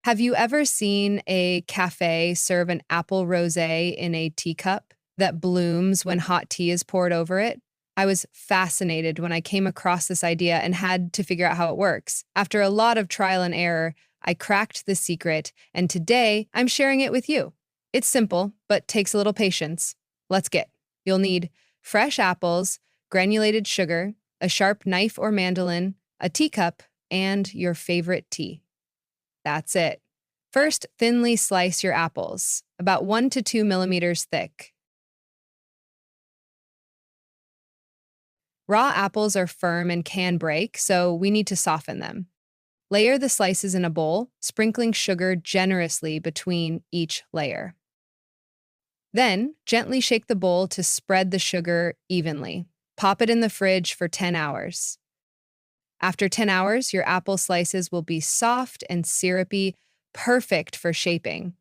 Have you ever seen a cafe serve an apple rosé in a teacup that blooms when hot tea is poured over it? I was fascinated when I came across this idea and had to figure out how it works. After a lot of trial and error, I cracked the secret, and today I'm sharing it with you. It's simple, but takes a little patience. Let's get. You'll need fresh apples, granulated sugar, a sharp knife or mandolin, a teacup, and your favorite tea. That's it. First, thinly slice your apples, about 1 to 2 millimeters thick. Raw apples are firm and can break, so we need to soften them. Layer the slices in a bowl, sprinkling sugar generously between each layer. Then, gently shake the bowl to spread the sugar evenly. Pop it in the fridge for 10 hours. After 10 hours, your apple slices will be soft and syrupy, perfect for shaping.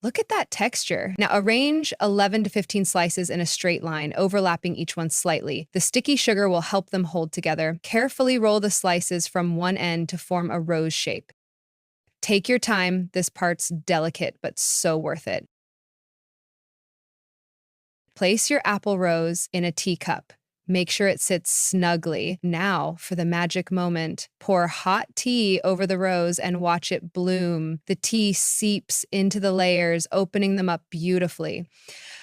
Look at that texture. Now arrange 11 to 15 slices in a straight line, overlapping each one slightly. The sticky sugar will help them hold together. Carefully roll the slices from one end to form a rose shape. Take your time, this part's delicate but so worth it. Place your apple rose in a teacup. Make sure it sits snugly. Now, for the magic moment, pour hot tea over the rose and watch it bloom. The tea seeps into the layers, opening them up beautifully.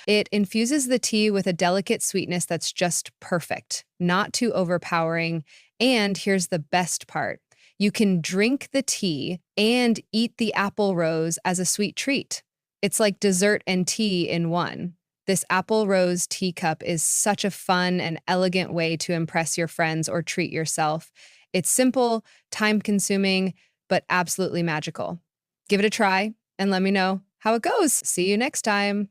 It infuses the tea with a delicate sweetness that's just perfect, not too overpowering. And here's the best part. You can drink the tea and eat the apple rose as a sweet treat. It's like dessert and tea in one. This apple rose teacup is such a fun and elegant way to impress your friends or treat yourself. It's simple, time-consuming, but absolutely magical. Give it a try and let me know how it goes. See you next time.